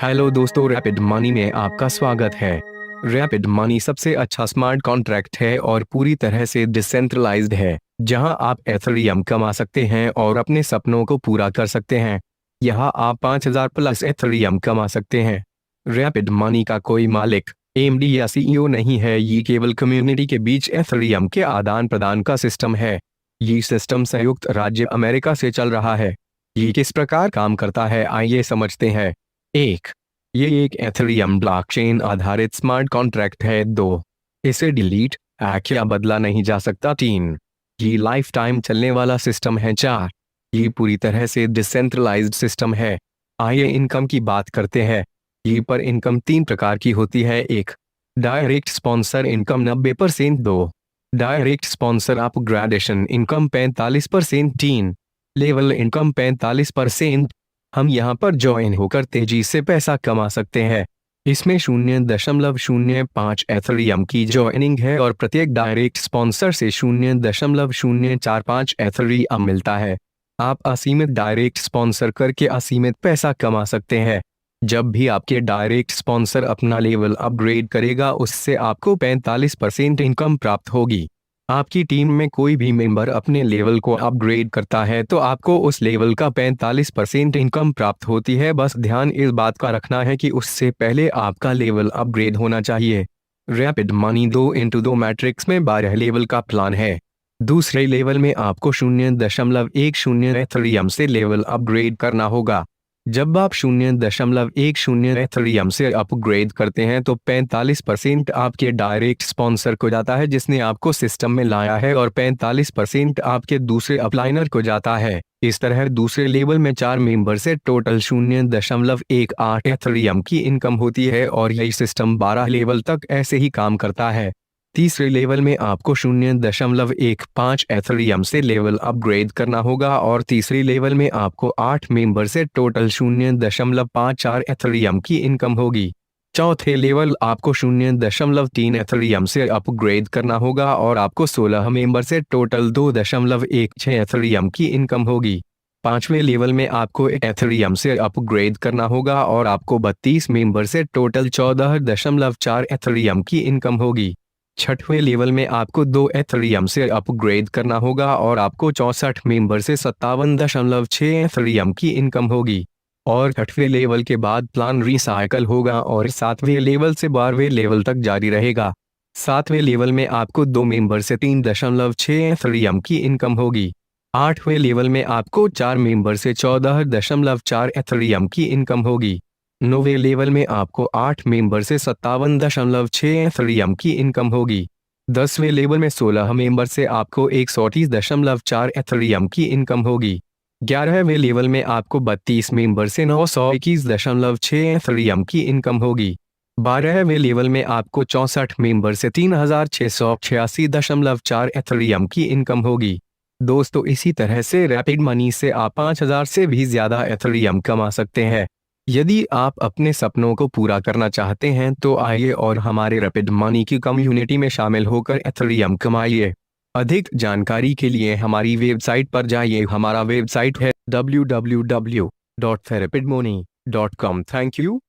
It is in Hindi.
हेलो दोस्तों, रैपिड मनी में आपका स्वागत है। रैपिड मनी सबसे अच्छा स्मार्ट कॉन्ट्रैक्ट है और पूरी तरह से डिसेंट्रलाइज्ड है, जहां आप एथेरियम कमा सकते हैं और अपने सपनों को पूरा कर सकते हैं। यहां आप 5000 प्लस एथेरियम कमा सकते हैं। रैपिड मनी का कोई मालिक, एमडी या सीईओ नहीं है, ये केवल कम्युनिटी के बीच एथेरियम के आदान प्रदान का सिस्टम है। ये सिस्टम संयुक्त राज्य अमेरिका से चल रहा है। ये किस प्रकार काम करता है, आइए समझते हैं। एक, ये एक एथेरियम ब्लॉकचेन आधारित स्मार्ट कॉन्ट्रैक्ट है। दो, इसे डिलीट, हैक या बदला नहीं जा सकता। तीन, ये लाइफ टाइम चलने वाला सिस्टम है। चार, ये पूरी तरह से डिसेंट्रलाइज्ड सिस्टम है। आइए इनकम की बात करते हैं। ये पर इनकम तीन प्रकार की होती है। एक, डायरेक्ट स्पॉन्सर इनकम 90%। दो, डायरेक्ट स्पॉन्सर अपग्रेडेशन इनकम 45%। तीन, लेवल इनकम 45%। हम यहाँ पर ज्वाइन होकर तेजी से पैसा कमा सकते हैं। इसमें 0.05 एथेरियम की ज्वाइनिंग है और प्रत्येक डायरेक्ट स्पॉन्सर से 0.045 एथेरियम मिलता है। आप असीमित डायरेक्ट स्पॉन्सर करके असीमित पैसा कमा सकते हैं। जब भी आपके डायरेक्ट स्पॉन्सर अपना लेवल अपग्रेड करेगा, उससे आपको 45% इनकम प्राप्त होगी। आपकी टीम में कोई भी मेंबर अपने लेवल को अपग्रेड करता है तो आपको उस लेवल का 45% इनकम प्राप्त होती है। बस ध्यान इस बात का रखना है कि उससे पहले आपका लेवल अपग्रेड होना चाहिए। रैपिड मनी 2x2 मैट्रिक्स में 12 लेवल का प्लान है। दूसरे लेवल में आपको 0.10 एथेरियम से लेवल अपग्रेड करना होगा। जब आप 0.10 एथेरियम से अपग्रेड करते हैं तो 45% आपके डायरेक्ट स्पॉन्सर को जाता है जिसने आपको सिस्टम में लाया है, और 45% आपके दूसरे अपलाइनर को जाता है। इस तरह दूसरे लेवल में 4 मेंबर से टोटल 0.18 एथेरियम की इनकम होती है और यही सिस्टम 12 लेवल तक ऐसे ही काम करता है। तीसरे लेवल में आपको 0.15 एथेरियम से लेवल अपग्रेड करना होगा और तीसरी लेवल में आपको 8 मेंबर से टोटल 0.54 एथेरियम की इनकम होगी। चौथे लेवल आपको 0.3 एथेरियम से अपग्रेड करना होगा और आपको 16 मेंबर से टोटल 2.16 एथेरियम की इनकम होगी। पांचवें लेवल में आपको एथेरियम से अपग्रेड करना होगा और आपको 32 मेंबर से टोटल 14.4 एथेरियम की इनकम होगी। छठवें लेवल में आपको 2 एथेरियम से अपग्रेड करना होगा और आपको 64 मेंबर से 57.6 एथेरियम की इनकम होगी। और 8वें लेवल के बाद प्लान रिसाइकल होगा और 7वें लेवल से 12वें लेवल तक जारी रहेगा। 7वें लेवल में आपको 2 मेंबर से 3.6 एथेरियम की इनकम होगी। 8वें लेवल में आपको 4 मेंबर से 14.4 एथेरियम की इनकम होगी। 9वें लेवल में आपको 8 मेंबर से 57.6 एथेरियम की इनकम होगी। 10वें लेवल में 16 मेंबर से आपको 138.4 एथेरियम की इनकम होगी। 11वें लेवल में आपको 32 मेंबर से 921.6 एथेरियम की इनकम होगी। 12वें लेवल में आपको 64 मेंबर से 3686.4 एथेरियम की इनकम होगी। दोस्तों, इसी तरह से रैपिड मनी से आप 5000 से भी ज्यादा एथेरियम कमा सकते हैं। यदि आप अपने सपनों को पूरा करना चाहते हैं तो आइए और हमारे रैपिड मनी की कम्युनिटी में शामिल होकर एथेरियम कमाइए। अधिक जानकारी के लिए हमारी वेबसाइट पर जाइए। हमारा वेबसाइट है www.therapidmoney.com। Thank you.